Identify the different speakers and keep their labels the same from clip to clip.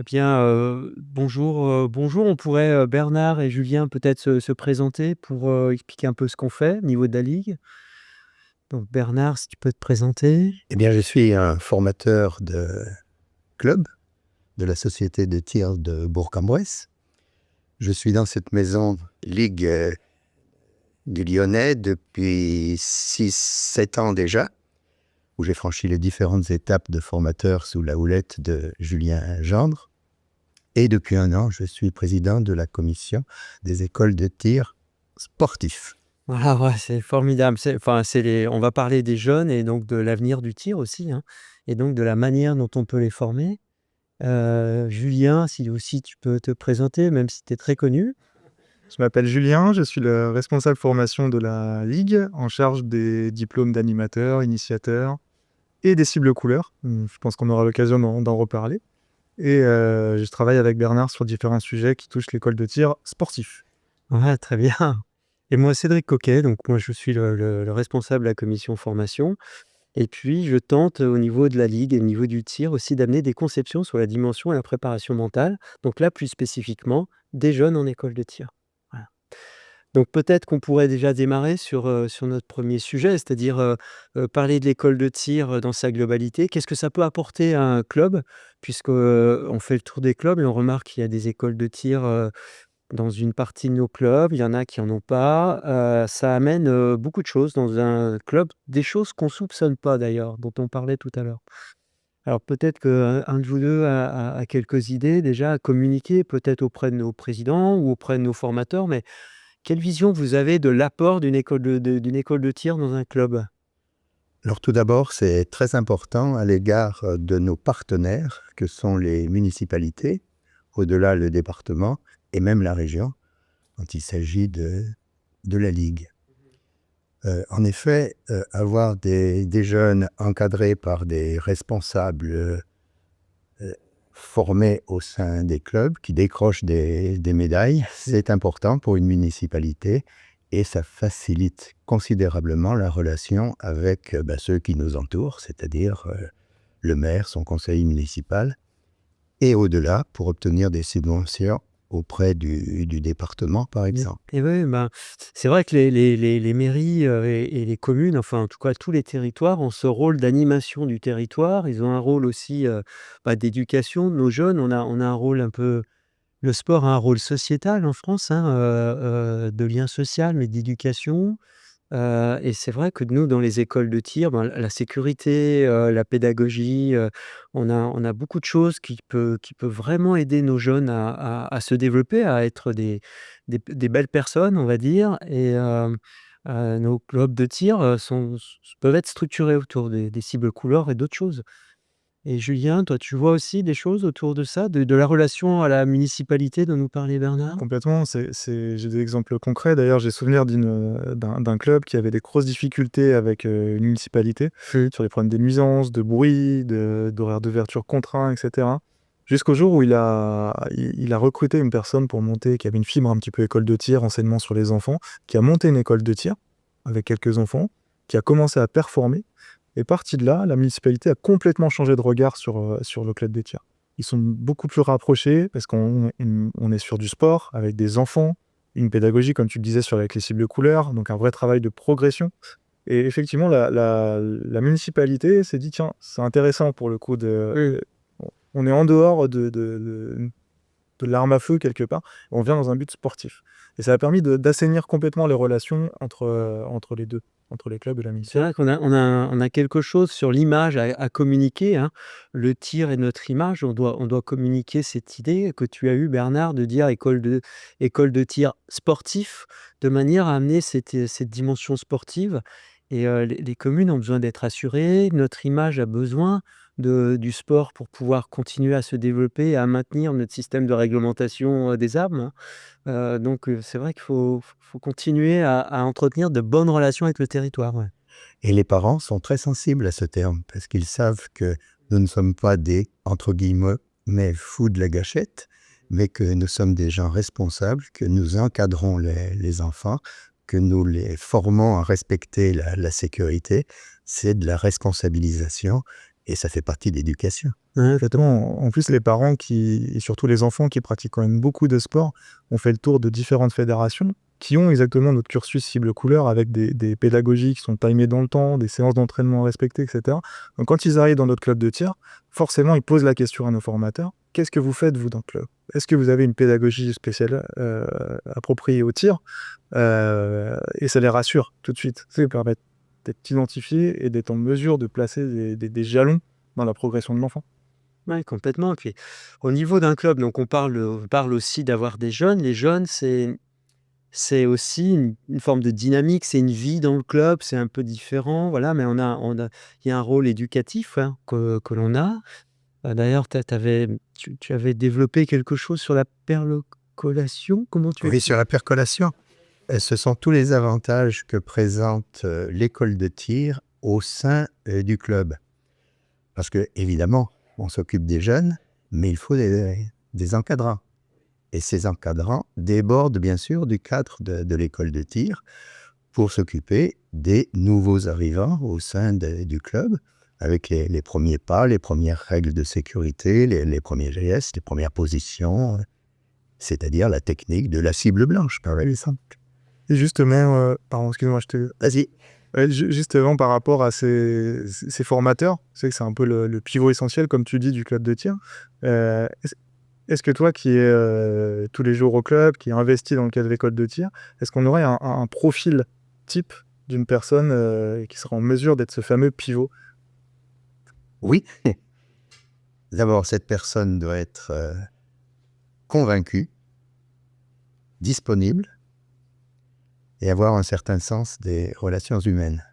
Speaker 1: Eh bien, bonjour. On pourrait, Bernard et Julien peut-être se présenter pour, expliquer un peu ce qu'on fait au niveau de la ligue? Donc Bernard, si tu peux te présenter?
Speaker 2: Eh bien, je suis un formateur de club de la société de tir de Bourg-en-Bresse. Je suis dans cette maison Ligue du Lyonnais depuis 6-7 ans déjà, où j'ai franchi les différentes étapes de formateur sous la houlette de Julien Gendre. Et depuis 1 an, je suis président de la commission des écoles de tir sportifs.
Speaker 1: Voilà, ouais, c'est formidable. On va parler des jeunes et donc de l'avenir du tir aussi, hein, et donc de la manière dont on peut les former. Julien, si aussi tu peux te présenter, même si tu es très connu?
Speaker 3: Je m'appelle Julien, je suis le responsable formation de la Ligue, en charge des diplômes d'animateur, initiateur et des cibles couleurs. Je pense qu'on aura l'occasion d'en reparler. Et je travaille avec Bernard sur différents sujets qui touchent l'école de tir sportif.
Speaker 1: Ouais, très bien. Et moi, Cédric Coquet, donc moi je suis le responsable de la commission formation. Et puis, je tente, au niveau de la ligue et au niveau du tir aussi d'amener des conceptions sur la dimension et la préparation mentale. Donc là, plus spécifiquement, des jeunes en école de tir. Voilà. Donc peut-être qu'on pourrait déjà démarrer sur notre premier sujet, c'est-à-dire, parler de l'école de tir, dans sa globalité. Qu'est-ce que ça peut apporter à un club? Puisque, on fait le tour des clubs et on remarque qu'il y a des écoles de tir, dans une partie de nos clubs, il y en a qui en ont pas. Ça amène, beaucoup de choses dans un club, des choses qu'on soupçonne pas d'ailleurs, dont on parlait tout à l'heure. Alors peut-être qu'un de vous 2 a quelques idées déjà à communiquer, peut-être auprès de nos présidents ou auprès de nos formateurs, mais quelle vision vous avez de l'apport d'une école de tir dans un club?
Speaker 2: Alors tout d'abord, c'est très important à l'égard de nos partenaires, que sont les municipalités, au-delà le département et même la région, quand il s'agit de la Ligue. En effet, avoir des jeunes encadrés par des responsables formés au sein des clubs qui décrochent des médailles, c'est important pour une municipalité et ça facilite considérablement la relation avec ceux qui nous entourent, c'est-à-dire le maire, son conseil municipal, et au-delà pour obtenir des subventions auprès du département, par exemple.
Speaker 1: Et oui, ben, c'est vrai que les mairies, et les communes, enfin, en tout cas, tous les territoires ont ce rôle d'animation du territoire. Ils ont un rôle aussi, d'éducation de nos jeunes. On a un rôle un peu le sport a un rôle sociétal en France, hein, de lien social, mais d'éducation. Et c'est vrai que nous, dans les écoles de tir, ben, la sécurité, la pédagogie, on a beaucoup de choses qui peut vraiment aider nos jeunes à se développer, à être des belles personnes, on va dire. Et nos clubs de tir, peuvent être structurés autour des cibles couleurs et d'autres choses. Et Julien, toi, tu vois aussi des choses autour de ça, de la relation à la municipalité dont nous parlait Bernard?
Speaker 3: Complètement, j'ai des exemples concrets. D'ailleurs, j'ai souvenir d'un club qui avait des grosses difficultés avec une municipalité sur les problèmes des nuisances, de bruit, d'horaires d'ouverture contraints, etc. Jusqu'au jour où il a recruté une personne pour monter, qui avait une fibre un petit peu école de tir, enseignement sur les enfants, qui a monté une école de tir avec quelques enfants, qui a commencé à performer. Et parti de là, la municipalité a complètement changé de regard sur le club de tir. Ils sont beaucoup plus rapprochés parce qu'on est sur du sport avec des enfants, une pédagogie, comme tu le disais, avec les cibles couleurs, donc un vrai travail de progression. Et effectivement, la municipalité s'est dit, tiens, c'est intéressant pour le coup on est en dehors de l'arme à feu quelque part, on vient dans un but sportif. Et ça a permis d'assainir complètement les relations entre les deux, entre les clubs et la
Speaker 1: C'est
Speaker 3: municipalité.
Speaker 1: vrai qu'on a quelque chose sur l'image à communiquer, hein. Le tir est notre image, on doit communiquer cette idée que tu as eue Bernard de dire école de tir sportif, de manière à amener cette dimension sportive. Et les communes ont besoin d'être assurées, notre image a besoin du sport pour pouvoir continuer à se développer et à maintenir notre système de réglementation, des armes, hein. Donc c'est vrai qu'il faut continuer à entretenir de bonnes relations avec le territoire, ouais.
Speaker 2: Et les parents sont très sensibles à ce terme parce qu'ils savent que nous ne sommes pas des, entre guillemets, mais fous de la gâchette, mais que nous sommes des gens responsables, que nous encadrons les enfants, que nous les formons à respecter la sécurité. C'est de la responsabilisation Et ça fait partie de l'éducation.
Speaker 1: Ouais.
Speaker 3: Exactement. En plus, les parents et surtout les enfants qui pratiquent quand même beaucoup de sport, ont fait le tour de différentes fédérations qui ont exactement notre cursus cible couleur avec des pédagogies qui sont timées dans le temps, des séances d'entraînement respectées, etc. Donc, quand ils arrivent dans notre club de tir, forcément, ils posent la question à nos formateurs: qu'est-ce que vous faites, vous, dans le club? Est-ce que vous avez une pédagogie spéciale appropriée au tir? Et ça les rassure tout de suite. Ça permet d'être identifié et d'être en mesure de placer des jalons dans la progression de l'enfant.
Speaker 1: Ouais, complètement. Puis, au niveau d'un club, donc on parle aussi d'avoir des jeunes. Les jeunes, c'est aussi une forme de dynamique, c'est une vie dans le club, c'est un peu différent, voilà, mais il y a un rôle éducatif, hein, que l'on a. D'ailleurs, tu avais développé quelque chose sur la perlocolation? Comment tu
Speaker 2: Oui,
Speaker 1: expliques?
Speaker 2: sur la percolation, ce sont tous les avantages que présente l'école de tir au sein du club. Parce que, évidemment, on s'occupe des jeunes, mais il faut des encadrants. Et ces encadrants débordent bien sûr du cadre de l'école de tir pour s'occuper des nouveaux arrivants au sein du club, avec les premiers pas, les premières règles de sécurité, les premiers gestes, les premières positions, c'est-à-dire la technique de la cible blanche, par exemple.
Speaker 3: Et justement, pardon, excuse-moi, je te
Speaker 2: Vas-y.
Speaker 3: ouais, justement par rapport à ces formateurs, c'est que c'est un peu le pivot essentiel, comme tu dis, du club de tir. Est-ce que toi qui es, tous les jours au club, qui est investi dans le cadre de l'école de tir, est-ce qu'on aurait un profil type d'une personne, qui serait en mesure d'être ce fameux pivot?
Speaker 2: Oui. D'abord, cette personne doit être convaincue, disponible et avoir un certain sens des relations humaines.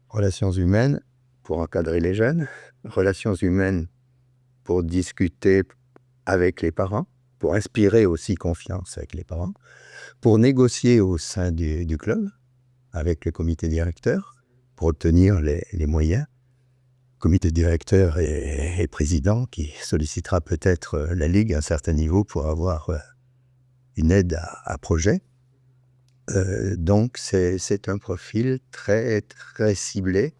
Speaker 2: Relations humaines pour encadrer les jeunes, relations humaines pour discuter avec les parents, pour inspirer aussi confiance avec les parents, pour négocier au sein du club avec le comité directeur, pour obtenir les moyens. Comité directeur et président qui sollicitera peut-être la Ligue à un certain niveau pour avoir une aide à projet. Donc c'est un profil très, très ciblé.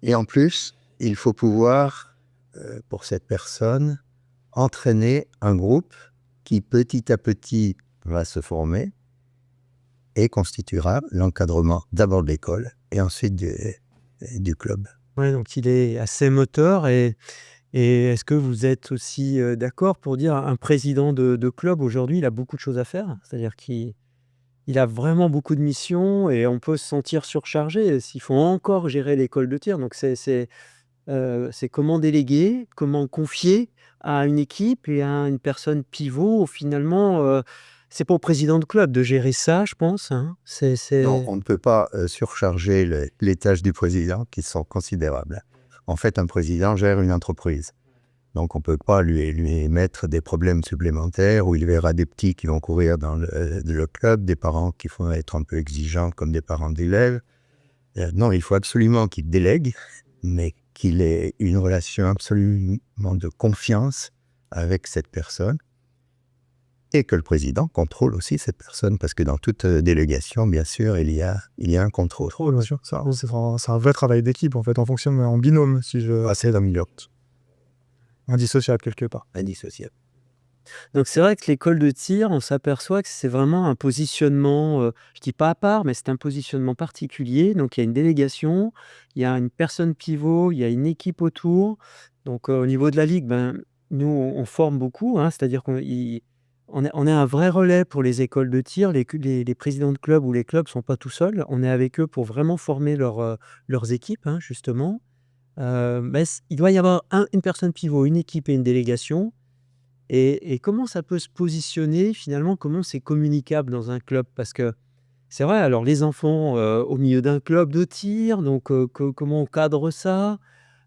Speaker 2: Et en plus, il faut pouvoir, pour cette personne, entraîner un groupe qui petit à petit va se former et constituera l'encadrement d'abord de l'école et ensuite du club.
Speaker 1: Ouais, donc il est assez moteur et est-ce que vous êtes aussi, d'accord pour dire un président de club aujourd'hui, il a beaucoup de choses à faire? C'est-à-dire qu'il a vraiment beaucoup de missions et on peut se sentir surchargé s'il faut encore gérer l'école de tir. Donc c'est comment déléguer, comment confier à une équipe et à une personne pivot finalement, c'est pas au président de club de gérer ça, je pense, hein?
Speaker 2: Non, on ne peut pas surcharger les tâches du président qui sont considérables. En fait, un président gère une entreprise. Donc, on ne peut pas lui mettre des problèmes supplémentaires où il verra des petits qui vont courir dans le club, des parents qui vont être un peu exigeants comme des parents d'élèves. Non, il faut absolument qu'il délègue, mais qu'il ait une relation absolument de confiance avec cette personne et que le président contrôle aussi cette personne, parce que dans toute délégation, bien sûr, il y a un contrôle.
Speaker 3: Trop, bien sûr. C'est un vrai travail d'équipe, en fait. On fonctionne en binôme, si je
Speaker 2: C'est dans le milieu
Speaker 3: indissociable quelque part.
Speaker 2: indissociable.
Speaker 1: Donc c'est vrai que l'école de tir, on s'aperçoit que c'est vraiment un positionnement, je dis pas à part, mais c'est un positionnement particulier. Donc il y a une délégation, il y a une personne pivot, il y a une équipe autour. Donc, au niveau de la ligue, ben, nous on forme beaucoup, hein, c'est-à-dire on est un vrai relais pour les écoles de tir. Les présidents de clubs ou les clubs sont pas tout seuls. On est avec eux pour vraiment former leurs équipes, hein, justement. Mais il doit y avoir une personne pivot, une équipe et une délégation. Et comment ça peut se positionner finalement? Comment c'est communicable dans un club? Parce que c'est vrai, alors les enfants, au milieu d'un club de tir, donc comment on cadre ça?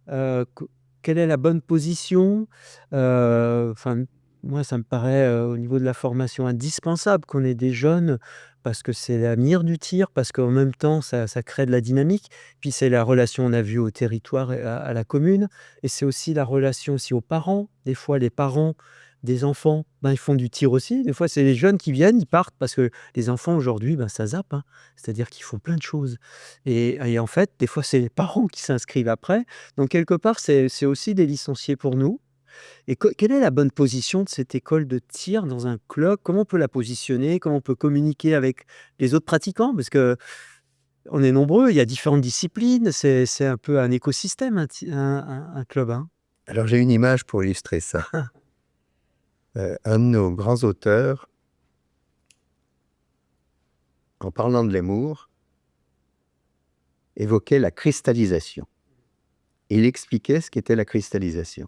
Speaker 1: Co Quelle est la bonne position? Enfin, moi ça me paraît, au niveau de la formation indispensable qu'on ait des jeunes, parce que c'est l'avenir du tir, parce qu'en même temps ça crée de la dynamique. Puis c'est la relation, on a vu, au territoire et à la commune, et c'est aussi la relation aussi aux parents. Des fois les parents des enfants, ben, ils font du tir aussi. Des fois, c'est les jeunes qui viennent, ils partent parce que les enfants aujourd'hui, ben, ça zappe, hein. C'est-à-dire qu'ils font plein de choses et en fait, des fois, c'est les parents qui s'inscrivent après. Donc quelque part, c'est aussi des licenciés pour nous et quelle est la bonne position de cette école de tir dans un club? Comment on peut la positionner? Comment on peut communiquer avec les autres pratiquants? Parce que on est nombreux, il y a différentes disciplines, c'est un peu un écosystème un club, hein?
Speaker 2: Alors j'ai une image pour illustrer ça. Un de nos grands auteurs, en parlant de l'amour, évoquait la cristallisation. Il expliquait ce qu'était la cristallisation.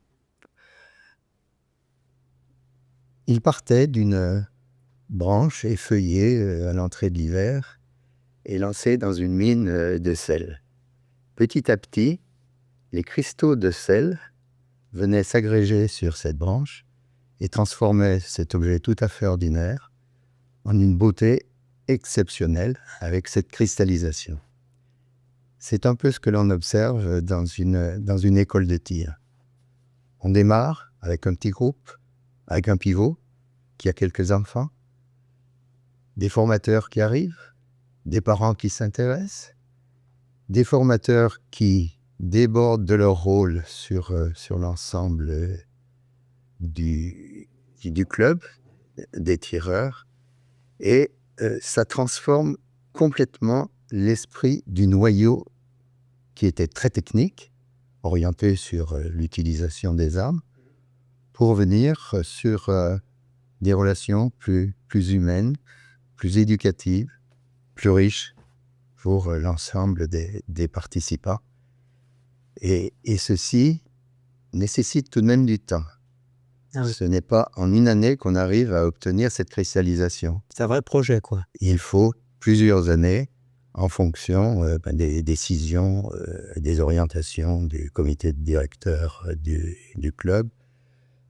Speaker 2: Il partait d'une branche effeuillée à l'entrée de l'hiver et lancée dans une mine de sel. Petit à petit, les cristaux de sel venaient s'agréger sur cette branche et transformaient cet objet tout à fait ordinaire en une beauté exceptionnelle avec cette cristallisation. C'est un peu ce que l'on observe dans une école de tir. On démarre avec un petit groupe, avec un pivot qui a quelques enfants, des formateurs qui arrivent, des parents qui s'intéressent, des formateurs qui débordent de leur rôle sur l'ensemble du club, des tireurs, et ça transforme complètement l'esprit du noyau qui était très technique, orienté sur l'utilisation des armes, pour venir sur des relations plus humaines, plus éducatives, plus riches pour l'ensemble des participants. Et ceci nécessite tout de même du temps.
Speaker 1: Ah oui.
Speaker 2: Ce n'est pas en une année qu'on arrive à obtenir cette cristallisation.
Speaker 1: C'est un vrai projet, quoi.
Speaker 2: Il faut plusieurs années en fonction des décisions, des orientations du comité de directeur du club,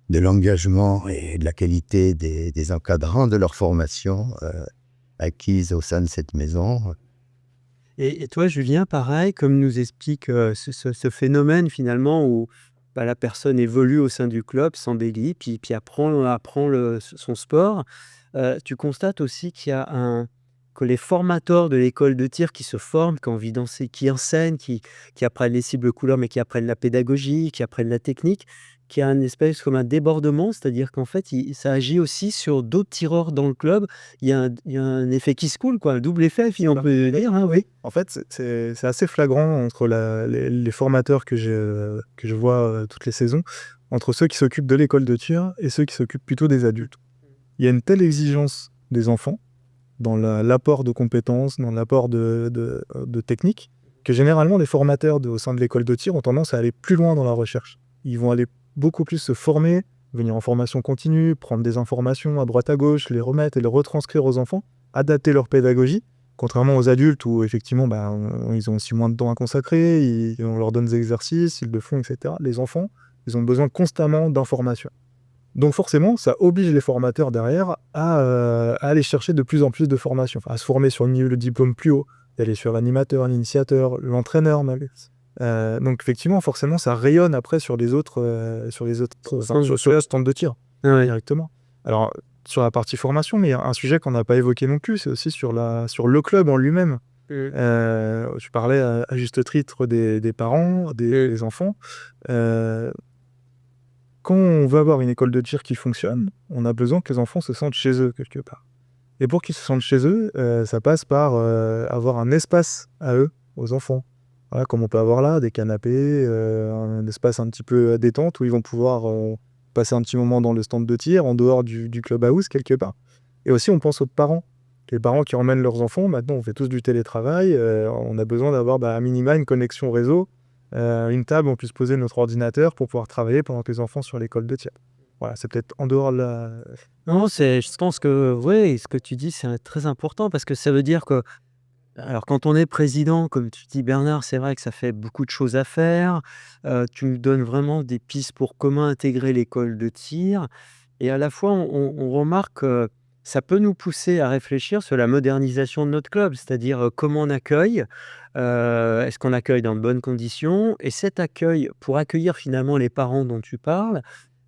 Speaker 2: de l'engagement et de la qualité des encadrants de leur formation acquise au sein de cette maison.
Speaker 1: Et toi, Julien, pareil, comme nous explique, ce phénomène finalement où, bah, la personne évolue au sein du club, s'embellit, puis apprend son sport. Tu constates aussi qu'il y a que les formateurs de l'école de tir qui se forment, qui ont envie d'enseigner, qui enseignent, qui apprennent les cibles couleurs, mais qui apprennent la pédagogie, qui apprennent la technique, qu'il y a un espèce comme un débordement, c'est-à-dire qu'en fait, ça agit aussi sur d'autres tireurs dans le club. Il y a un effet qui se coule, quoi, un double effet, si on peut dire, hein, oui.
Speaker 3: En fait, c'est assez flagrant entre les formateurs que je vois toutes les saisons, entre ceux qui s'occupent de l'école de tir et ceux qui s'occupent plutôt des adultes. Il y a une telle exigence des enfants dans l'apport de compétences, dans l'apport de techniques, que généralement les formateurs au sein de l'école de tir ont tendance à aller plus loin dans la recherche. Ils vont aller beaucoup plus se former, venir en formation continue, prendre des informations à droite à gauche, les remettre et les retranscrire aux enfants, adapter leur pédagogie, contrairement aux adultes où effectivement ils ont aussi moins de temps à consacrer, on leur donne des exercices, ils le font, etc. Les enfants, ils ont besoin constamment d'informations. Donc forcément, ça oblige les formateurs derrière à aller chercher de plus en plus de formations, à se former sur le diplôme plus haut, d'aller sur l'animateur, l'initiateur, l'entraîneur même. Donc effectivement, forcément, ça rayonne après sur les autres sur les stands de tir
Speaker 1: Ouais.
Speaker 3: directement. Alors sur la partie formation, mais un sujet qu'on n'a pas évoqué non plus, c'est aussi sur le club en lui-même. Tu parlais à juste titre des parents, des enfants. Quand on veut avoir une école de tir qui fonctionne, on a besoin que les enfants se sentent chez eux quelque part. Et pour qu'ils se sentent chez eux, ça passe par avoir un espace à eux, aux enfants. Voilà, comme on peut avoir là, des canapés, un espace un petit peu détente où ils vont pouvoir passer un petit moment dans le stand de tir, en dehors du clubhouse quelque part. Et aussi, on pense aux parents. Les parents qui emmènent leurs enfants, maintenant on fait tous du télétravail, on a besoin d'avoir à minima une connexion réseau, une table où on puisse poser notre ordinateur pour pouvoir travailler pendant que les enfants sont sur l'école de tir. Voilà, c'est peut-être en dehors de la...
Speaker 1: Non, je pense que, ouais, ce que tu dis, c'est très important parce que ça veut dire que, alors quand on est président, comme tu dis Bernard, c'est vrai que ça fait beaucoup de choses à faire. Tu nous donnes vraiment des pistes pour comment intégrer l'école de tir et à la fois on remarque que ça peut nous pousser à réfléchir sur la modernisation de notre club, c'est-à-dire, comment on accueille, est-ce qu'on accueille dans de bonnes conditions? Et cet accueil, pour accueillir finalement les parents dont tu parles,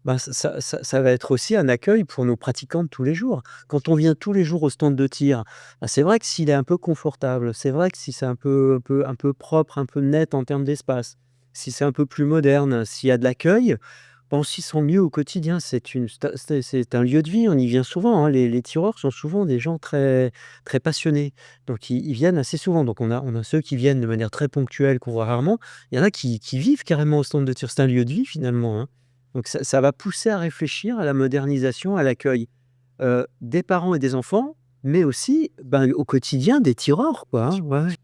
Speaker 1: Ben, ça va être aussi un accueil pour nos pratiquants de tous les jours. Quand on vient tous les jours au stand de tir, bah, c'est vrai que s'il est un peu confortable, c'est vrai que si c'est un peu propre, un peu net en termes d'espace, si c'est un peu plus moderne, s'il y a de l'accueil, ben, on s'y sent mieux au quotidien. C'est un lieu de vie, on y vient souvent, hein. Les tireurs sont souvent des gens très très passionnés, donc ils viennent assez souvent. Donc on a ceux qui viennent de manière très ponctuelle, qu'on voit rarement. Il y en a qui vivent carrément au stand de tir. C'est un lieu de vie finalement, hein. Donc ça va pousser à réfléchir à la modernisation, à l'accueil, des parents et des enfants, mais aussi, ben, au quotidien des tireurs quoi, hein. Ouais, ouais.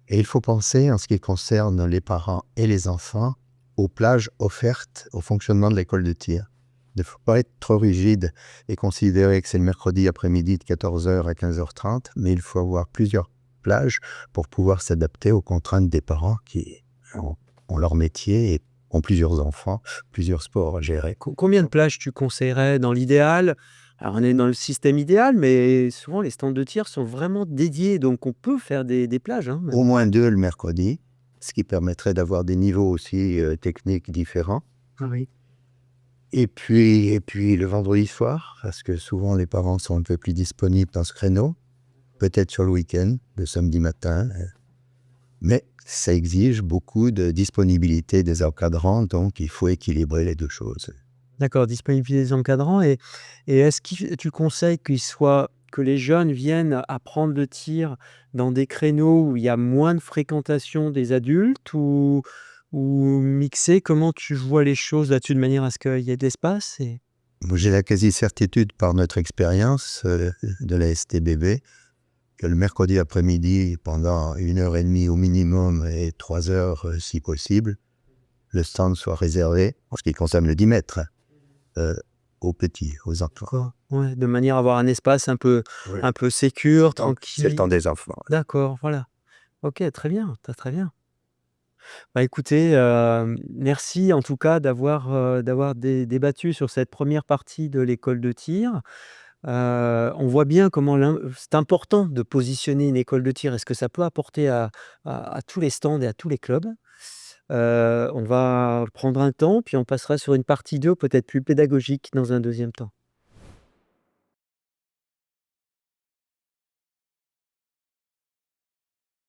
Speaker 2: Et il faut penser, en ce qui concerne les parents et les enfants, aux plages offertes au fonctionnement de l'école de tir. Il ne faut pas être trop rigide et considérer que c'est le mercredi après-midi de 14h à 15h30, mais il faut avoir plusieurs plages pour pouvoir s'adapter aux contraintes des parents qui ont leur métier et ont plusieurs enfants, plusieurs sports à gérer.
Speaker 1: Combien de plages tu conseillerais dans l'idéal? Alors on est dans le système idéal, mais souvent les stands de tir sont vraiment dédiés, donc on peut faire des plages, hein, même.
Speaker 2: Au moins 2 le mercredi, ce qui permettrait d'avoir des niveaux aussi techniques différents.
Speaker 1: Ah oui.
Speaker 2: Et puis le vendredi soir, parce que souvent les parents sont un peu plus disponibles dans ce créneau, peut-être sur le week-end, le samedi matin, mais ça exige beaucoup de disponibilité des encadrants, donc il faut équilibrer les 2 choses.
Speaker 1: D'accord, disponibiliser des encadrants et est-ce tu conseilles que les jeunes viennent apprendre le tir dans des créneaux où il y a moins de fréquentation des adultes ou mixer? Comment tu vois les choses là-dessus de manière à ce qu'il y ait de l'espace et
Speaker 2: Moi, j'ai la quasi-certitude par notre expérience de la STBB que le mercredi après-midi, pendant 1 h 30 au minimum et 3 heures si possible, le stand soit réservé, en ce qui concerne le 10 mètres, aux petits, aux enfants.
Speaker 1: quoi? Ouais, de manière à avoir un espace
Speaker 2: Oui.
Speaker 1: un peu sécure,
Speaker 2: Donc, c'est le
Speaker 1: tranquille.
Speaker 2: temps des enfants.
Speaker 1: D'accord, voilà. OK, très bien, très bien. Bah, écoutez, merci en tout cas d'avoir débattu sur cette première partie de l'école de tir. On voit bien comment c'est important de positionner une école de tir et ce que ça peut apporter à tous les stands et à tous les clubs. On va prendre un temps, puis on passera sur une partie 2 peut-être plus pédagogique dans un deuxième temps.